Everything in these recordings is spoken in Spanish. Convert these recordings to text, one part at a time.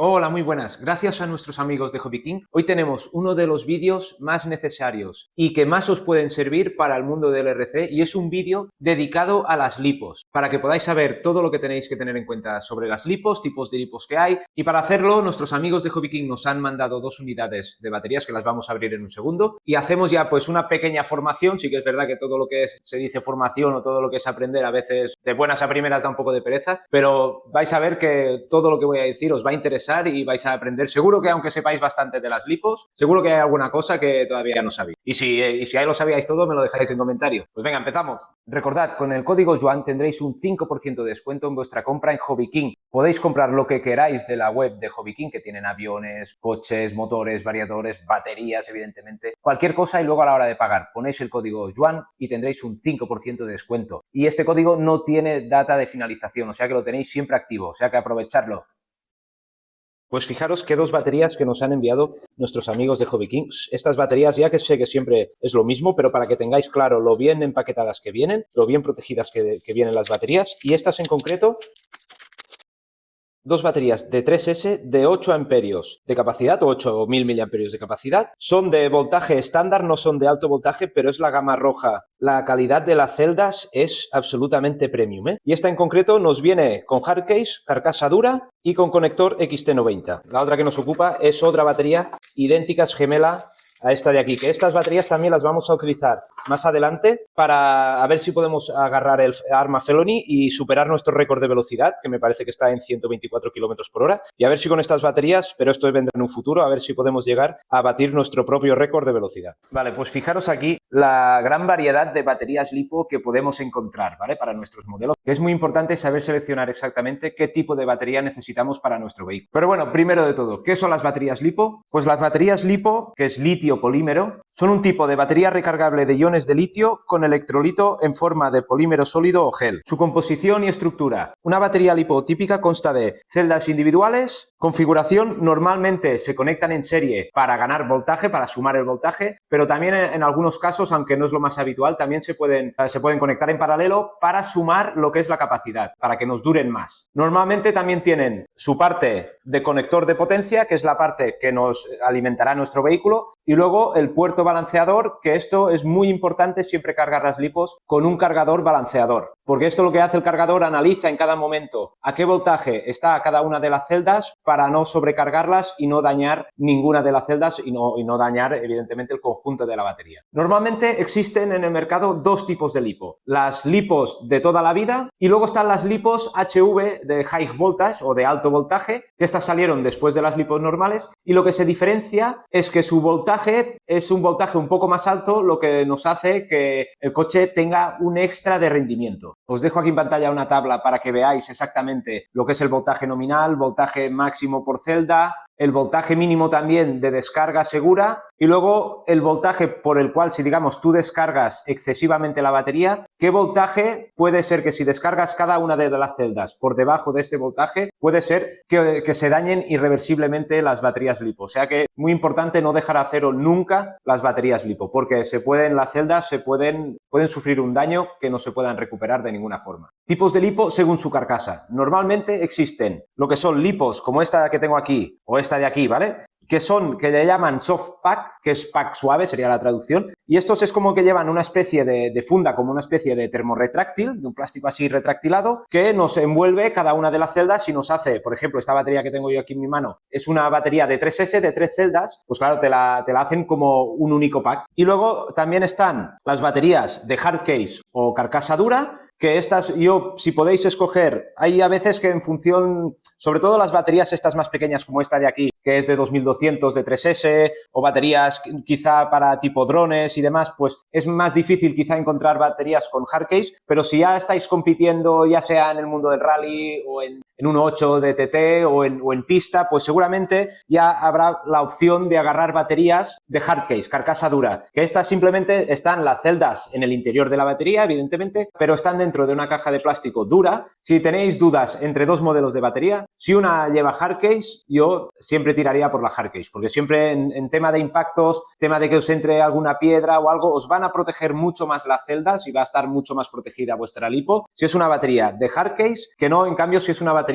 Hola, muy buenas. Gracias a nuestros amigos de Hobby King, hoy tenemos uno de los vídeos más necesarios y que más os pueden servir para el mundo del RC, y es un vídeo dedicado a las lipos, para que podáis saber todo lo que tenéis que tener en cuenta sobre las lipos, tipos de lipos que hay, y para hacerlo nuestros amigos de Hobby King nos han mandado 2 unidades de baterías que las vamos a abrir en un segundo y hacemos ya pues una pequeña formación. Sí que es verdad que todo lo que se dice formación o todo lo que es aprender a veces de buenas a primeras da un poco de pereza, pero vais a ver que todo lo que voy a decir os va a interesar y vais a aprender. Seguro que aunque sepáis bastante de las lipos, seguro que hay alguna cosa que todavía no sabéis. Y si ahí lo sabíais todo, me lo dejáis en comentarios. Pues venga, empezamos. Recordad, con el código Joan tendréis un 5% de descuento en vuestra compra en Hobby King. Podéis comprar lo que queráis de la web de Hobby King, que tienen aviones, coches, motores, variadores, baterías, evidentemente, cualquier cosa, y luego a la hora de pagar ponéis el código Joan y tendréis un 5% de descuento. Y este código no tiene data de finalización, o sea que lo tenéis siempre activo, o sea que aprovechadlo. Pues fijaros que 2 baterías que nos han enviado nuestros amigos de Hobby King. Estas baterías, ya que sé que siempre es lo mismo, pero para que tengáis claro lo bien empaquetadas que vienen, lo bien protegidas que vienen las baterías, y estas en concreto, 2 baterías de 3S de 8 amperios de capacidad, o 8000 miliamperios de capacidad. Son de voltaje estándar, no son de alto voltaje, pero es la gama roja. La calidad de las celdas es absolutamente premium, ¿eh? Y esta en concreto nos viene con hard case, carcasa dura y con conector XT90. La otra que nos ocupa es otra batería idéntica, gemela a esta de aquí, que estas baterías también las vamos a utilizar más adelante para ver si podemos agarrar el Arma Felony y superar nuestro récord de velocidad, que me parece que está en 124 km por hora, y a ver si con estas baterías, pero esto vendrá en un futuro, a ver si podemos llegar a batir nuestro propio récord de velocidad. Vale, pues fijaros aquí la gran variedad de baterías LiPo que podemos encontrar, ¿vale? Para nuestros modelos. Es muy importante saber seleccionar exactamente qué tipo de batería necesitamos para nuestro vehículo. Pero bueno, primero de todo, ¿qué son las baterías LiPo? Pues las baterías LiPo, que es litio polímero, son un tipo de batería recargable de iones de litio con electrolito en forma de polímero sólido o gel. Su composición y estructura. Una batería LiPo típica consta de celdas individuales, configuración, normalmente se conectan en serie para ganar voltaje, para sumar el voltaje, pero también en algunos casos, aunque no es lo más habitual, también se pueden conectar en paralelo para sumar lo que es la capacidad, para que nos duren más. Normalmente también tienen su parte de conector de potencia, que es la parte que nos alimentará nuestro vehículo, y luego el puerto balanceador, que esto es muy importante siempre cargar las lipos con un cargador balanceador, porque esto lo que hace el cargador, analiza en cada momento a qué voltaje está cada una de las celdas para no sobrecargarlas y no dañar ninguna de las celdas y no dañar evidentemente el conjunto de la batería. Normalmente existen en el mercado 2 tipos de lipo, las lipos de toda la vida y luego están las lipos HV de high voltage o de alto voltaje, que estas salieron después de las lipos normales, y lo que se diferencia es que su voltaje es un voltaje un poco más alto, lo que nos hace que el coche tenga un extra de rendimiento. Os dejo aquí en pantalla una tabla para que veáis exactamente lo que es el voltaje nominal, voltaje máximo por celda, el voltaje mínimo también de descarga segura y luego el voltaje por el cual, si digamos tú descargas excesivamente la batería, qué voltaje puede ser que si descargas cada una de las celdas por debajo de este voltaje, puede ser que se dañen irreversiblemente las baterías LiPo. O sea que muy importante no dejar a cero nunca las baterías LiPo, porque las celdas pueden sufrir un daño que no se puedan recuperar de ninguna forma. Tipos de LiPo según su carcasa. Normalmente existen lo que son lipos como esta que tengo aquí o esta de aquí, ¿vale? Que le llaman soft pack, que es pack suave, sería la traducción, y estos es como que llevan una especie de funda, como una especie de termorretráctil, de un plástico así retractilado, que nos envuelve cada una de las celdas y nos hace, por ejemplo, esta batería que tengo yo aquí en mi mano, es una batería de 3S, de 3 celdas, pues claro, te la hacen como un único pack. Y luego también están las baterías de hard case o carcasa dura, que estas, si podéis escoger, hay a veces que en función, sobre todo las baterías estas más pequeñas como esta de aquí, que es de 2200 de 3S, o baterías quizá para tipo drones y demás, pues es más difícil quizá encontrar baterías con hard case, pero si ya estáis compitiendo ya sea en el mundo del rally o en 1.8 de TT o en pista, pues seguramente ya habrá la opción de agarrar baterías de hard case, carcasa dura, que estas simplemente están las celdas en el interior de la batería, evidentemente, pero están dentro de una caja de plástico dura. Si tenéis dudas entre 2 modelos de batería, si una lleva hard case, yo siempre tiraría por la hard case, porque siempre en tema de impactos, tema de que os entre alguna piedra o algo, os van a proteger mucho más las celdas y va a estar mucho más protegida vuestra lipo si es una batería de hard case que no, en cambio, si es una batería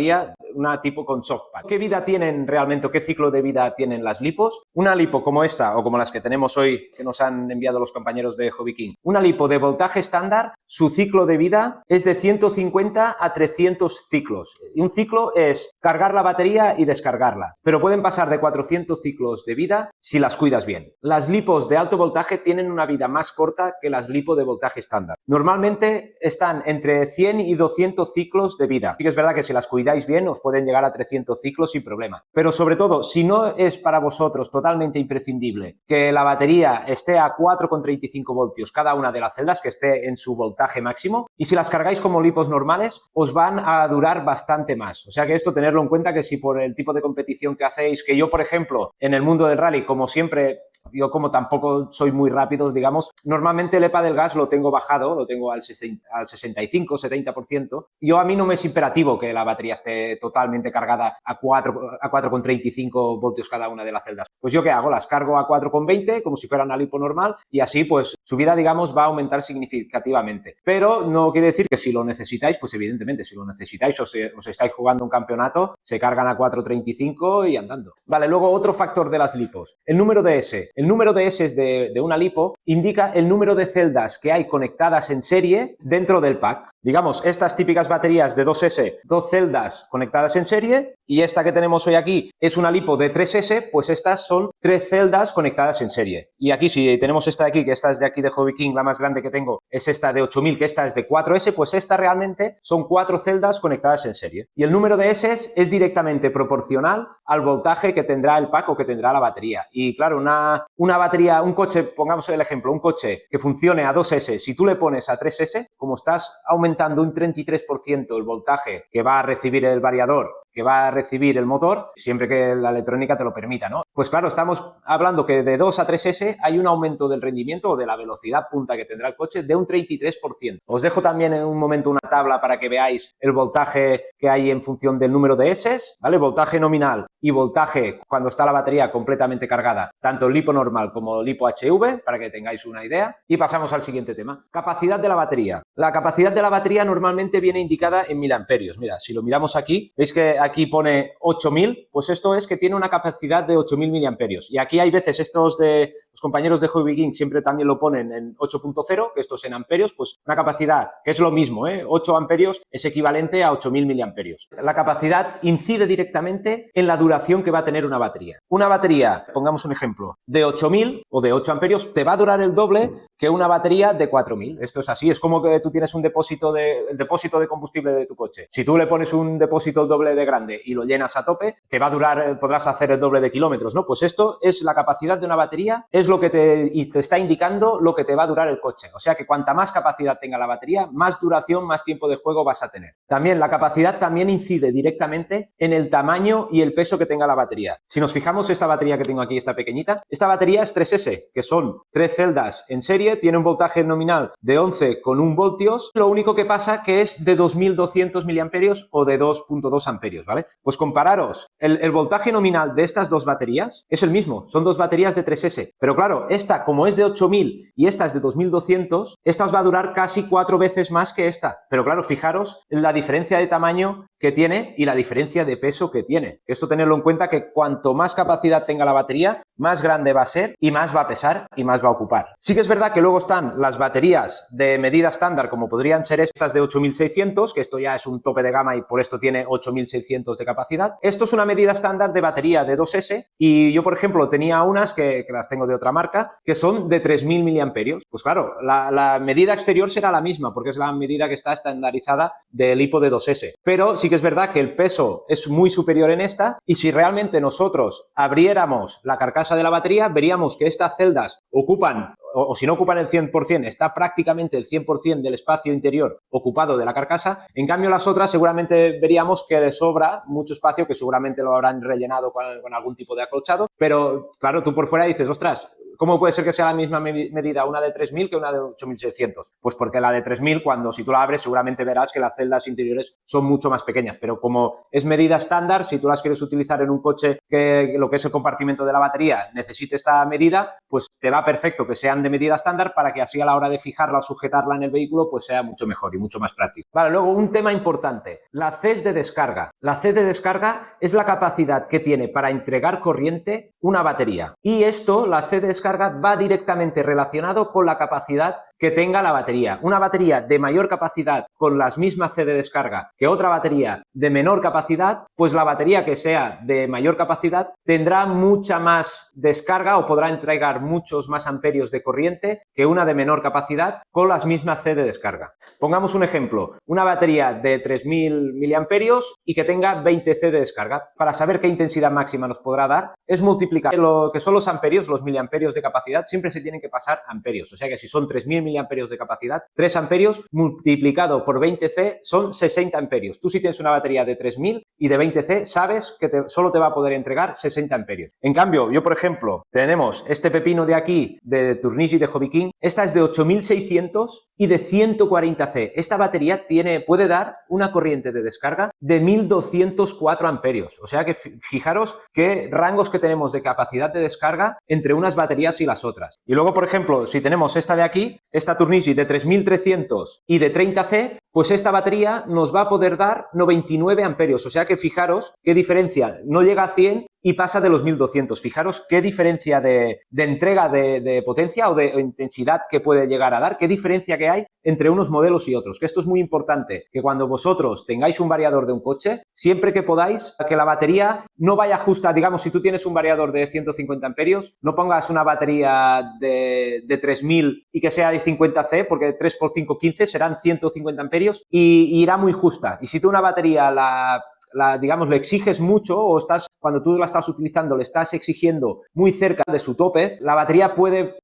una tipo con soft pack. ¿Qué vida tienen realmente o qué ciclo de vida tienen las lipos? Una lipo como esta o como las que tenemos hoy que nos han enviado los compañeros de Hobby King, una lipo de voltaje estándar, su ciclo de vida es de 150 a 300 ciclos. Y un ciclo es cargar la batería y descargarla, pero pueden pasar de 400 ciclos de vida si las cuidas bien. Las lipos de alto voltaje tienen una vida más corta que las lipos de voltaje estándar. Normalmente están entre 100 y 200 ciclos de vida. Sí que es verdad que si las cuidáis bien os pueden llegar a 300 ciclos sin problema. Pero sobre todo, si no es para vosotros totalmente imprescindible que la batería esté a 4,35 voltios cada una de las celdas, que esté en su voltaje máximo, y si las cargáis como lipos normales, os van a durar bastante más. O sea que esto tenerlo en cuenta, que si por el tipo de competición que hacéis, que yo por ejemplo en el mundo del rally, como siempre, yo como tampoco soy muy rápido, digamos, normalmente el EPA del gas lo tengo bajado, lo tengo al 65, 70%. A mí no me es imperativo que la batería esté totalmente cargada a 4,35 voltios cada una de las celdas. Pues yo ¿qué hago? Las cargo a 4,20 como si fuera una lipo normal y así pues su vida, digamos, va a aumentar significativamente. Pero no quiere decir que si lo necesitáis, pues evidentemente si lo necesitáis o os estáis jugando un campeonato, se cargan a 4,35 y andando. Vale, luego otro factor de las lipos, el número de S. El número de S de una lipo indica el número de celdas que hay conectadas en serie dentro del pack. Digamos, estas típicas baterías de 2S, 2 celdas conectadas en serie, y esta que tenemos hoy aquí es una lipo de 3S, pues estas son 3 celdas conectadas en serie. Y aquí si tenemos esta de aquí, que esta es de aquí de Hobby King, la más grande que tengo, es esta de 8000, que esta es de 4S, pues esta realmente son 4 celdas conectadas en serie. Y el número de S es directamente proporcional al voltaje que tendrá el pack o que tendrá la batería. Y claro, una batería, un coche, pongamos el ejemplo, un coche que funcione a 2S, si tú le pones a 3S, como estás aumentando un 33% el voltaje que va a recibir el variador, que va a recibir el motor, siempre que la electrónica te lo permita, ¿no? Pues claro, estamos hablando que de 2 a 3S hay un aumento del rendimiento o de la velocidad punta que tendrá el coche de un 33%. Os dejo también en un momento una tabla para que veáis el voltaje que hay en función del número de S, ¿vale? Voltaje nominal y voltaje cuando está la batería completamente cargada, tanto lipo normal como lipo HV, para que tengáis una idea. Y pasamos al siguiente tema. Capacidad de la batería. La capacidad de la batería normalmente viene indicada en miliamperios. Mira, si lo miramos aquí, veis que aquí pone 8000, pues esto es que tiene una capacidad de 8000 miliamperios. Y aquí hay veces estos de los compañeros de Hobby King siempre también lo ponen en 8.0, que esto es en amperios, pues una capacidad que es lo mismo, 8 amperios es equivalente a 8000 miliamperios. La capacidad incide directamente en la duración que va a tener una batería. Una batería, pongamos un ejemplo, de 8000 o de 8 amperios te va a durar el doble que una batería de 4000. Esto es así, es como que tú tienes un depósito de combustible de tu coche. Si tú le pones un depósito el doble de grande y lo llenas a tope, te va a durar, podrás hacer el doble de kilómetros, ¿no? Pues esto es la capacidad de una batería, es lo que te está indicando lo que te va a durar el coche. O sea que cuanta más capacidad tenga la batería, más duración, más tiempo de juego vas a tener. También la capacidad también incide directamente en el tamaño y el peso que tenga la batería. Si nos fijamos, esta batería que tengo aquí, esta pequeñita, esta batería es 3S, que son 3 celdas en serie, tiene un voltaje nominal de 11,1 voltios, lo único que pasa que es de 2200 miliamperios o de 2,2 amperios, ¿vale? Pues compararos, el voltaje nominal de estas dos baterías es el mismo, son dos baterías de 3S, pero claro, esta como es de 8000 y esta es de 2200, esta os va a durar casi 4 veces más que esta, pero claro, fijaros en la diferencia de tamaño que tiene y la diferencia de peso que tiene. Esto tenerlo en cuenta, que cuanto más capacidad tenga la batería, más grande va a ser y más va a pesar y más va a ocupar. Sí que es verdad que luego están las baterías de medida estándar, como podrían ser estas de 8600, que esto ya es un tope de gama y por esto tiene 8600 de capacidad. Esto es una medida estándar de batería de 2S y yo, por ejemplo, tenía unas que las tengo de otra marca, que son de 3000 miliamperios. Pues claro, la medida exterior será la misma porque es la medida que está estandarizada del hipo de 2S, pero sí que es verdad que el peso es muy superior en esta y si realmente nosotros abriéramos la carcasa de la batería, veríamos que estas celdas ocupan, o si no ocupan el 100%, está prácticamente el 100% del espacio interior ocupado de la carcasa. En cambio, las otras seguramente veríamos que les sobra mucho espacio, que seguramente lo habrán rellenado con algún tipo de acolchado, pero claro, tú por fuera dices, ostras, ¿cómo puede ser que sea la misma medida una de 3000 que una de 8600? Pues porque la de 3000, si tú la abres, seguramente verás que las celdas interiores son mucho más pequeñas, pero como es medida estándar, si tú las quieres utilizar en un coche que lo que es el compartimento de la batería necesite esta medida, pues te va perfecto que sean de medida estándar para que así a la hora de fijarla o sujetarla en el vehículo, pues sea mucho mejor y mucho más práctico. Vale, luego un tema importante, la CES de descarga. La C de descarga es la capacidad que tiene para entregar corriente una batería. Y esto, la C de descarga, va directamente relacionado con la capacidad que tenga la batería. Una batería de mayor capacidad con las mismas C de descarga que otra batería de menor capacidad, pues la batería que sea de mayor capacidad tendrá mucha más descarga o podrá entregar muchos más amperios de corriente que una de menor capacidad con las mismas C de descarga. Pongamos un ejemplo, una batería de 3000 miliamperios y que tenga 20 C de descarga. Para saber qué intensidad máxima nos podrá dar, es multiplicar lo que son los amperios, los miliamperios de capacidad, siempre se tienen que pasar a amperios. O sea que si son 3000 miliamperios de capacidad, 3 amperios multiplicado por 20C son 60 amperios. Tú si tienes una batería de 3000 y de 20C, sabes que solo te va a poder entregar 60 amperios. En cambio, yo por ejemplo, tenemos este pepino de aquí, de Turnigy de Hobby King, esta es de 8600 y de 140C. Esta batería puede dar una corriente de descarga de 1204 amperios. O sea que fijaros qué rangos que tenemos de capacidad de descarga entre unas baterías y las otras. Y luego, por ejemplo, si tenemos esta de aquí, esta Turnigy de 3300 y de 30C, pues esta batería nos va a poder dar 99 amperios. O sea que fijaros qué diferencia, no llega a 100 y pasa de los 1200. Fijaros qué diferencia de entrega de potencia o de intensidad que puede llegar a dar, qué diferencia que hay entre unos modelos y otros. Que esto es muy importante, que cuando vosotros tengáis un variador de un coche, siempre que podáis, que la batería no vaya justa. Digamos, si tú tienes un variador de 150 amperios, no pongas una batería de 3000 y que sea de 50C, porque 3 por 5, 15 serán 150 amperios y irá muy justa. Y si tú una batería digamos, le exiges mucho o cuando tú la estás utilizando, le estás exigiendo muy cerca de su tope, la batería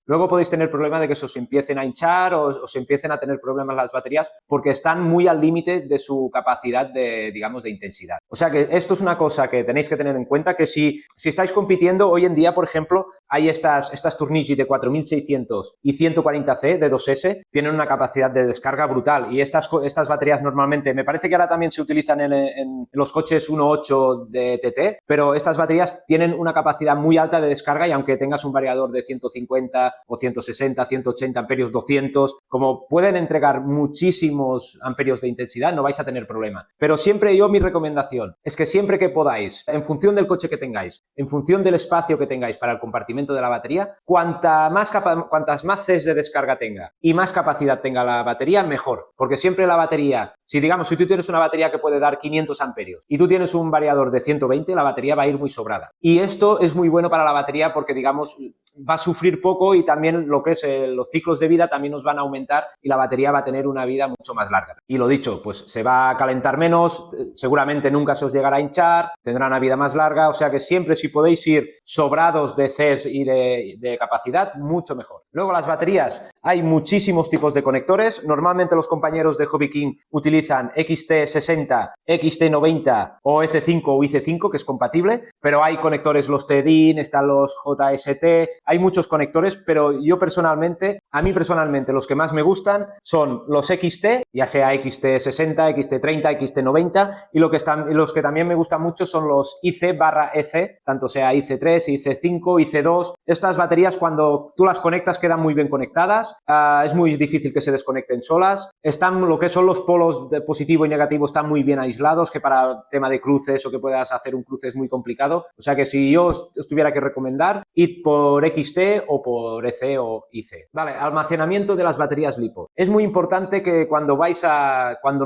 luego podéis tener problema de que se os empiecen a hinchar o se empiecen a tener problemas las baterías porque están muy al límite de su capacidad digamos, de intensidad. O sea que esto es una cosa que tenéis que tener en cuenta, que si estáis compitiendo, hoy en día, por ejemplo, hay estas Turnigy de 4600 y 140C de 2S, tienen una capacidad de descarga brutal y estas baterías normalmente, me parece que ahora también se utilizan en los coches 1.8 de TT, pero estas baterías tienen una capacidad muy alta de descarga y aunque tengas un variador de 150 o 160, 180 amperios, 200, como pueden entregar muchísimos amperios de intensidad, no vais a tener problema. Pero siempre mi recomendación es que siempre que podáis, en función del coche que tengáis, en función del espacio que tengáis para el compartimento de la batería, cuantas más Cs de descarga tenga y más capacidad tenga la batería, mejor. Porque siempre la batería, si tú tienes una batería que puede dar 500 amperios y tú tienes un variador de 120, la batería va a ir muy sobrada. Y esto es muy bueno para la batería porque, digamos, va a sufrir poco y también lo que es los ciclos de vida también nos van a aumentar y la batería va a tener una vida mucho más larga. Y lo dicho, pues se va a calentar menos, seguramente nunca se os llegará a hinchar, tendrá una vida más larga, o sea que siempre si podéis ir sobrados de Cs y de capacidad, mucho mejor. Luego las baterías, hay muchísimos tipos de conectores, normalmente los compañeros de Hobby King utilizan XT60, XT90 o EC5 o IC5, que es compatible, pero hay conectores, los TEDIN, están los JST, hay muchos conectores, pero a mí personalmente, los que más me gustan son los XT, ya sea XT60, XT30, XT90, y los que también me gustan mucho son los IC/EC, tanto sea IC3, IC5, IC2. Estas baterías, cuando tú las conectas, quedan muy bien conectadas, es muy difícil que se desconecten solas, lo que son los polos de positivo y negativo están muy bien aislados, que para tema de cruces o que puedas hacer un cruce es muy complicado. O sea que si yo os tuviera que recomendar, id por XT o por EC o IC. Vale, almacenamiento de las baterías LiPo. Es muy importante que cuando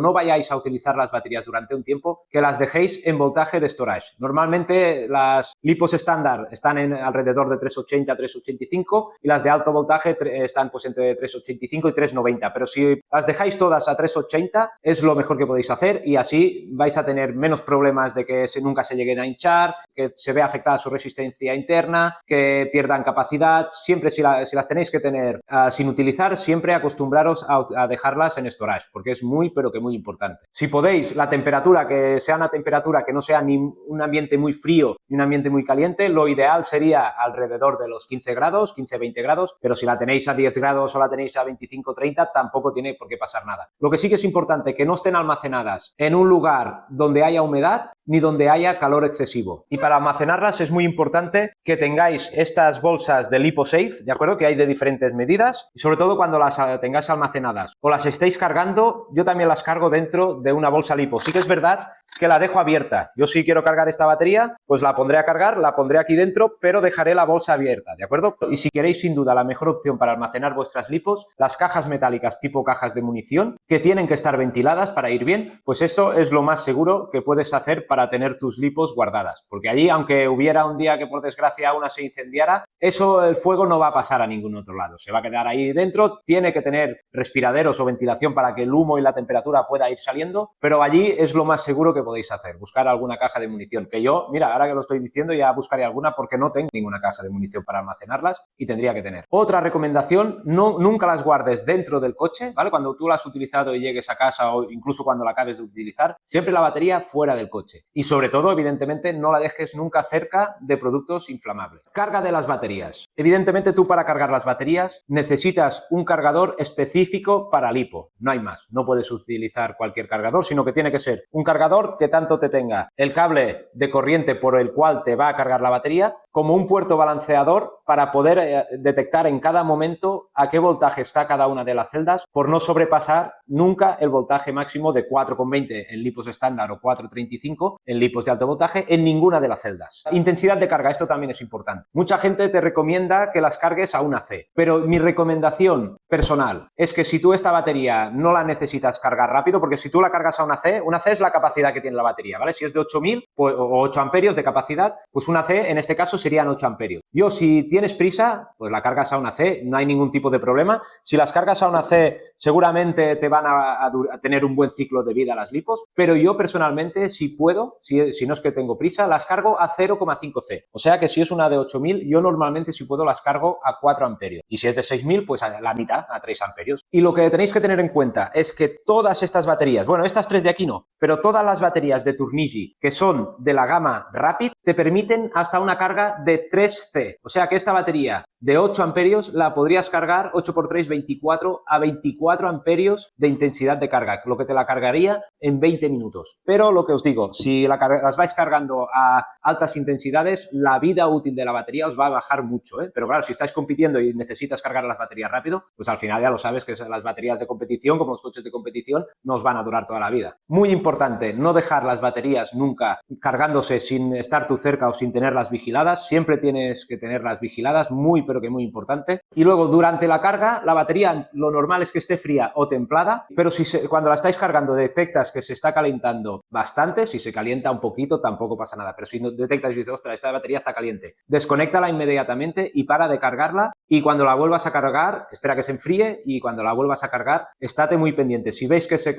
no vayáis a utilizar las baterías durante un tiempo, que las dejéis en voltaje de storage. Normalmente las LiPos estándar están alrededor de 380 a 385 y las de alto voltaje están pues entre 385 y 390, pero si las dejáis todas a 380 es lo mejor que podéis hacer y así vais a tener menos problemas de que nunca se lleguen a hinchar, que se vea afectada su resistencia interna, que pierdan capacidad. Siempre si las tenéis que tener sin utilizar, siempre acostumbraros a dejarlas en storage, porque es muy, pero que muy importante. Si podéis, la temperatura, que sea una temperatura que no sea ni un ambiente muy frío ni un ambiente muy caliente, lo ideal sería alrededor alrededor de los 15 grados, 15-20 grados, pero si la tenéis a 10 grados o la tenéis a 25-30, tampoco tiene por qué pasar nada. Lo que sí que es importante, que no estén almacenadas en un lugar donde haya humedad ni donde haya calor excesivo. Y para almacenarlas es muy importante que tengáis estas bolsas de LipoSafe, ¿de acuerdo? Que hay de diferentes medidas, y sobre todo cuando las tengáis almacenadas o las estéis cargando, yo también las cargo dentro de una bolsa lipo. Sí que es verdad que la dejo abierta. Yo si quiero cargar esta batería, pues la pondré a cargar, la pondré aquí dentro, pero dejaré la bolsa abierta, ¿de acuerdo? Y si queréis, sin duda, la mejor opción para almacenar vuestras lipos, las cajas metálicas tipo cajas de munición, que tienen que estar ventiladas para ir bien, pues eso es lo más seguro que puedes hacer para tener tus lipos guardadas. Porque allí, aunque hubiera un día que por desgracia una se incendiara, eso, el fuego no va a pasar a ningún otro lado. Se va a quedar ahí dentro, tiene que tener respiraderos o ventilación para que el humo y la temperatura pueda ir saliendo, pero allí es lo más seguro que podéis hacer, buscar alguna caja de munición, que yo, mira, ahora que lo estoy diciendo ya buscaré alguna porque no tengo ninguna caja de munición para almacenarlas y tendría que tener. Otra recomendación, nunca las guardes dentro del coche, ¿vale? Cuando tú la has utilizado y llegues a casa o incluso cuando la acabes de utilizar, siempre la batería fuera del coche. Y sobre todo, evidentemente, no la dejes nunca cerca de productos inflamables. Carga de las baterías. Evidentemente, tú para cargar las baterías necesitas un cargador específico para lipo. No hay más. No puedes utilizar cualquier cargador, sino que tiene que ser un cargador que tanto te tenga el cable de corriente por el cual te va a cargar la batería, como un puerto balanceador para poder detectar en cada momento a qué voltaje está cada una de las celdas, por no sobrepasar nunca el voltaje máximo de 4,20 en lipos estándar o 4,35 en lipos de alto voltaje en ninguna de las celdas. Intensidad de carga, esto también es importante. Mucha gente te recomienda que las cargues a una C, pero mi recomendación personal es que si tú esta batería no la necesitas cargar rápido, porque si tú la cargas a una C es la capacidad que tiene la batería, ¿vale? Si es de 8000 pues, o 8 amperios de capacidad, pues una C en este caso serían 8 amperios. Yo, si tienes prisa, pues la cargas a una C, no hay ningún tipo de problema. Si las cargas a una C, seguramente te van a tener un buen ciclo de vida las lipos, pero yo personalmente, si puedo, si no es que tengo prisa, las cargo a 0,5 C. O sea que si es una de 8000, yo normalmente, si puedo, las cargo a 4 amperios. Y si es de 6000, pues a la mitad, a 3 amperios. Y lo que tenéis que tener en cuenta es que todas estas baterías, bueno, estas tres de aquí no, pero todas las baterías de Turnigi que son de la gama Rapid te permiten hasta una carga de 3C. O sea que esta batería de 8 amperios la podrías cargar 8 por 3, 24 a 24 amperios de intensidad de carga, lo que te la cargaría en 20 minutos. Pero lo que os digo, si las vais cargando a altas intensidades, la vida útil de la batería os va a bajar mucho, ¿eh? Pero claro, si estáis compitiendo y necesitas cargar las baterías rápido, pues al final ya lo sabes que las baterías de competición, como los coches de competición, nos van a durar toda la vida. Muy importante, no dejar las baterías nunca cargándose sin estar tú cerca o sin tenerlas vigiladas. Siempre tienes que tenerlas vigiladas, pero que muy importante. Y luego, durante la carga, la batería lo normal es que esté fría o templada, pero cuando la estáis cargando detectas que se está calentando bastante, si se calienta un poquito tampoco pasa nada, pero si no detectas y dices, ostras, esta batería está caliente, desconéctala inmediatamente y para de cargarla, y cuando la vuelvas a cargar, espera que se enfríe, y cuando la vuelvas a cargar, estate muy pendiente. Si veis que se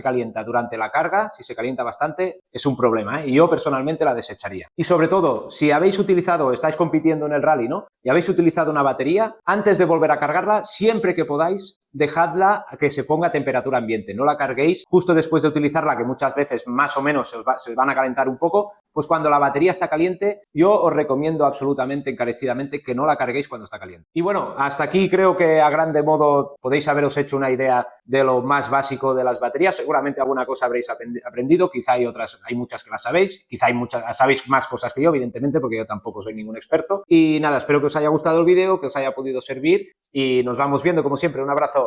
calienta durante la carga, si se calienta bastante, es un problema, ¿eh? Y yo personalmente la desecharía. Y sobre todo, si habéis utilizado, estáis compitiendo en el rally, ¿no? Y habéis utilizado una batería, antes de volver a cargarla, siempre que podáis, dejadla a que se ponga a temperatura ambiente. No la carguéis justo después de utilizarla, que muchas veces más o menos se van a calentar un poco. Pues cuando la batería está caliente, yo os recomiendo absolutamente, encarecidamente, que no la carguéis cuando está caliente. Y bueno, hasta aquí creo que a grande modo podéis haberos hecho una idea de lo más básico de las baterías. Seguramente alguna cosa habréis aprendido, quizá hay muchas que las sabéis, quizá sabéis más cosas que yo, evidentemente, porque yo tampoco soy ningún experto. Y nada, espero que os haya gustado el vídeo, que os haya podido servir y nos vamos viendo como siempre. Un abrazo.